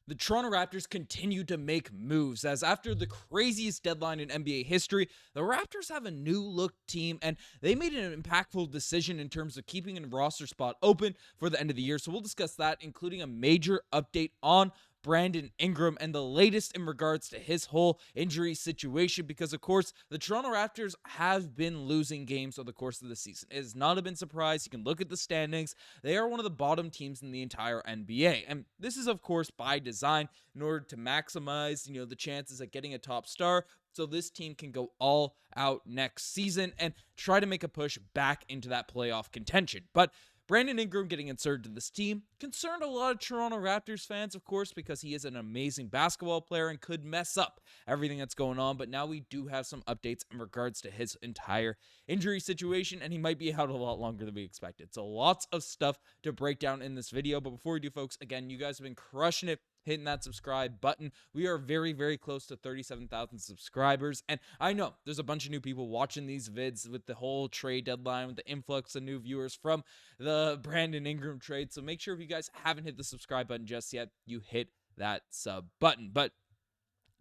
The Toronto Raptors continue to make moves, as after the craziest deadline in NBA history, the Raptors have a new look team, and they made an impactful decision in terms of keeping a roster spot open for the end of the year. So we'll discuss that, including a major update on Brandon Ingram and the latest in regards to his whole injury situation, because of course the Toronto Raptors have been losing games over the course of the season. It has not been a surprise. You can look at the standings. They are one of the bottom teams in the entire NBA, and this is of course by design in order to maximize the chances at getting a top star, so this team can go all out next season and try to make a push back into that playoff contention. But Brandon Ingram getting inserted to this team concerned a lot of Toronto Raptors fans, of course, because he is an amazing basketball player and could mess up everything that's going on. But now we do have some updates in regards to his entire injury situation, and he might be out a lot longer than we expected. So lots of stuff to break down in this video. But before we do, folks, again, you guys have been crushing it, hitting that subscribe button. We are very, very close to 37,000 subscribers. And I know there's a bunch of new people watching these vids with the whole trade deadline, with the influx of new viewers from the Brandon Ingram trade. So make sure if you guys haven't hit the subscribe button just yet, you hit that sub button. But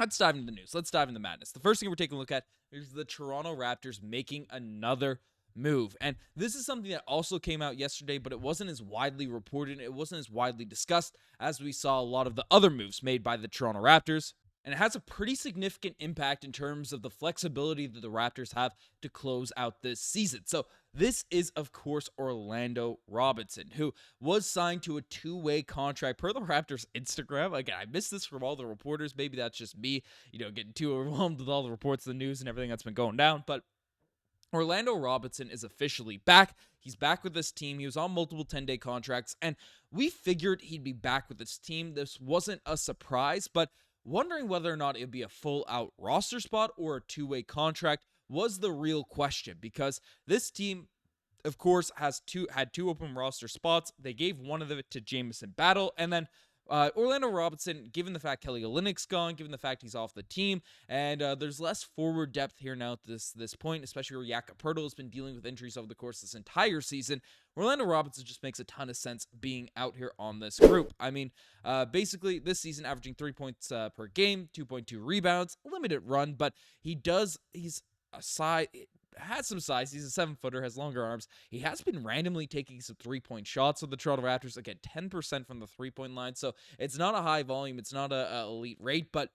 let's dive into the news. Let's dive into madness. The first thing we're taking a look at is the Toronto Raptors making another move. And this is something that also came out yesterday, but it wasn't as widely reported. It wasn't as widely discussed as we saw a lot of the other moves made by the Toronto Raptors. And it has a pretty significant impact in terms of the flexibility that the Raptors have to close out this season. So this is, of course, Orlando Robinson, who was signed to a two-way contract per the Raptors Instagram. Again, I missed this from all the reporters. Maybe that's just me, getting too overwhelmed with all the reports, the news, and everything that's been going down. But Orlando Robinson is officially back. He's back with this team. He was on multiple 10-day contracts, and we figured he'd be back with this team. This wasn't a surprise, but wondering whether or not it would be a full-out roster spot or a two-way contract was the real question, because this team, of course, had two open roster spots. They gave one of them to Jamison Battle, and then Orlando Robinson, given the fact Kelly Olynyk's gone, given the fact he's off the team, and there's less forward depth here now at this point, especially where Jakob Poeltl has been dealing with injuries over the course of this entire season. Orlando Robinson just makes a ton of sense being out here on this group. I mean, basically this season averaging 3 points per game, 2.2 rebounds, limited run, but he's a size. Has some size. He's a 7-footer, has longer arms. He has been randomly taking some 3-point shots with the Toronto Raptors. Again, 10% from the 3-point line. So it's not a high volume. It's not a elite rate, but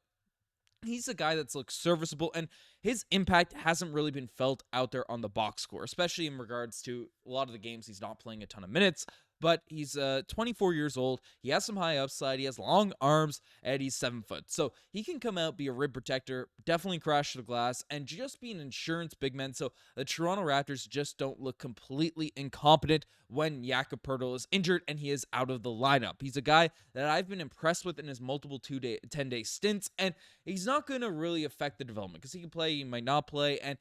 he's a guy that's looks serviceable, and his impact hasn't really been felt out there on the box score, especially in regards to a lot of the games he's not playing a ton of minutes. But he's 24 years old. He has some high upside. He has long arms, and he's 7 foot. So he can come out, be a rim protector, definitely crash the glass, and just be an insurance big man. So the Toronto Raptors just don't look completely incompetent when Jakob Poeltl is injured and he is out of the lineup. He's a guy that I've been impressed with in his multiple 10-day stints, and he's not going to really affect the development because he can play, he might not play, and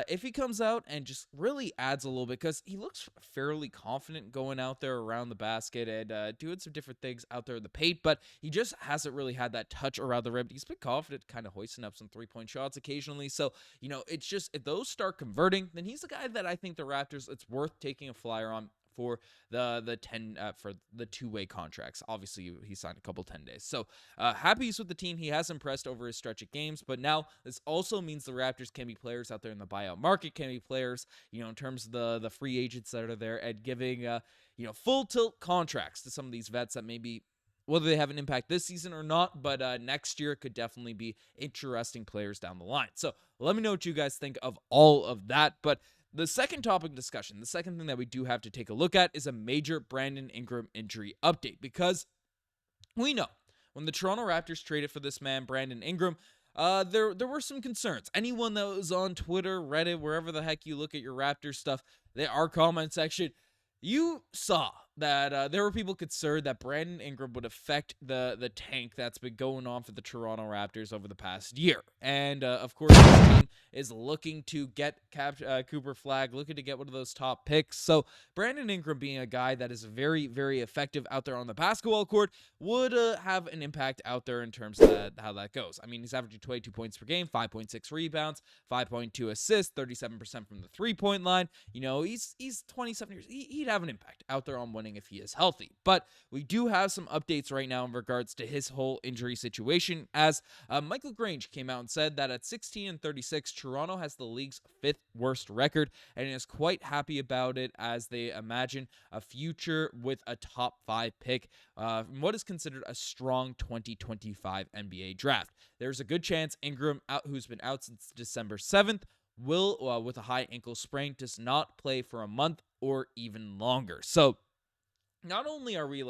if he comes out and just really adds a little bit, because he looks fairly confident going out there around the basket and doing some different things out there in the paint, but he just hasn't really had that touch around the rim. He's been confident, kind of hoisting up some 3-point shots occasionally. So, it's just, if those start converting, then he's the guy that I think the Raptors, it's worth taking a flyer on for for the two-way contracts. Obviously, he signed a couple 10 days. So happy he's with the team. He has impressed over his stretch of games, but now this also means the Raptors can be players out there in the buyout market, can be players, in terms of the free agents that are there, and giving full tilt contracts to some of these vets that maybe, whether they have an impact this season or not, but next year could definitely be interesting players down the line. So let me know what you guys think of all of that. But the second topic of discussion, the second thing that we do have to take a look at, is a major Brandon Ingram injury update, because we know when the Toronto Raptors traded for this man, Brandon Ingram, there were some concerns. Anyone that was on Twitter, Reddit, wherever the heck you look at your Raptors stuff, our comment section, you saw that there were people concerned that Brandon Ingram would affect the tank that's been going on for the Toronto Raptors over the past year. And, of course, the team is looking to get Cooper Flagg, looking to get one of those top picks. So Brandon Ingram, being a guy that is very, very effective out there on the basketball court, would have an impact out there in terms of how that goes. I mean, he's averaging 22 points per game, 5.6 rebounds, 5.2 assists, 37% from the 3-point line. He's 27 years. He'd have an impact out there on winning if he is healthy. But we do have some updates right now in regards to his whole injury situation, as Michael Grange came out and said that at 16-36, Toronto has the league's 5th worst record and is quite happy about it, as they imagine a future with a top 5 pick in what is considered a strong 2025 NBA draft. There's a good chance Ingram, who's been out since December 7th, will, with a high ankle sprain, does not play for a month or even longer. So not only are we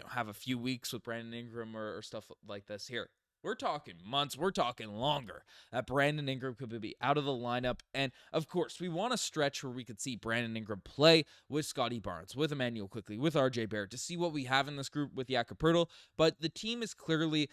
have a few weeks with Brandon Ingram or stuff like this here, we're talking months, we're talking longer, that Brandon Ingram could be out of the lineup. And of course, we want a stretch where we could see Brandon Ingram play with Scottie Barnes, with Immanuel Quickley, with Barrett, to see what we have in this group with Jakob Poeltl. But the team is clearly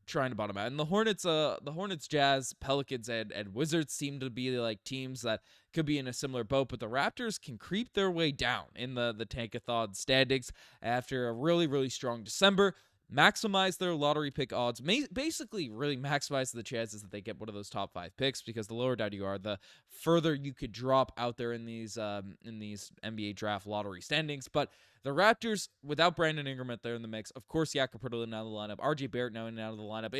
trying to bottom out. And the Hornets, Jazz, Pelicans, and Wizards seem to be like teams that could be in a similar boat, but the Raptors can creep their way down in the Tankathon standings after a really, really strong December. Maximize their lottery pick odds, basically really maximize the chances that they get one of those top 5 picks, because the lower down you are, the further you could drop out there in these NBA draft lottery standings. But the Raptors, without Brandon Ingram out there in the mix, of course, Jakob Poeltl in and out of the lineup, Barrett now in and out of the lineup,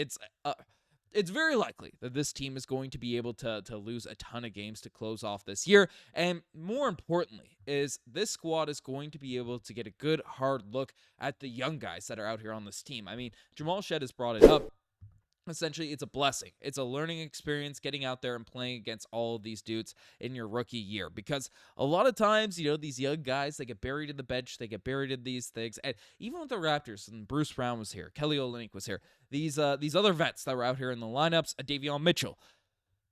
it's very likely that this team is going to be able to lose a ton of games to close off this year. And more importantly, is this squad is going to be able to get a good hard look at the young guys that are out here on this team. I mean, Jamal Shead has brought it up. Essentially, it's a blessing. It's a learning experience getting out there and playing against all of these dudes in your rookie year, because a lot of times, these young guys, they get buried in the bench, they get buried in these things. And even with the Raptors, and Bruce Brown was here, Kelly Olynyk was here, these other vets that were out here in the lineups, Davion Mitchell.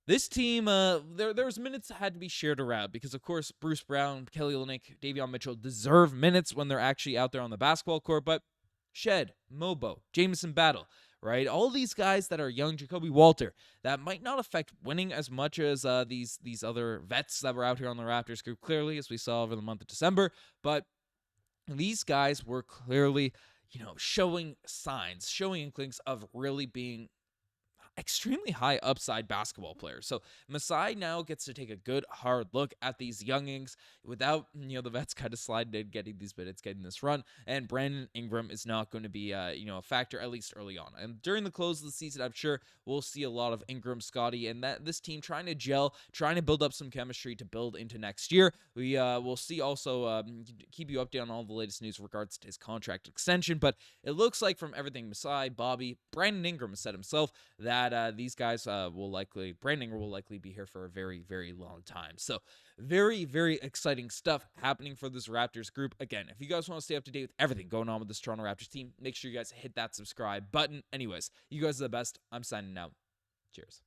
This team, there's minutes that had to be shared around, because, of course, Bruce Brown, Kelly Olynyk, Davion Mitchell deserve minutes when they're actually out there on the basketball court, but Shed, Mobo, Jameson Battle, right? All these guys that are young, Jacoby Walter, that might not affect winning as much as these other vets that were out here on the Raptors group, clearly, as we saw over the month of December. But these guys were clearly, showing signs, showing inklings of really being extremely high upside basketball players. So Masai now gets to take a good hard look at these youngings without, the vets kind of sliding in, getting these minutes, getting this run. And Brandon Ingram is not going to be, a factor, at least early on. And during the close of the season, I'm sure we'll see a lot of Ingram, Scottie, and this team trying to gel, trying to build up some chemistry to build into next year. We will see also, keep you updated on all the latest news in regards to his contract extension. But it looks like from everything Masai, Bobby, Brandon Ingram has said himself that these guys Brandon Ingram will likely be here for a very, very long time. So very, very exciting stuff happening for this Raptors group. Again, if you guys want to stay up to date with everything going on with this Toronto Raptors team, make sure you guys hit that subscribe button. Anyways, you guys are the best. I'm signing out. Cheers.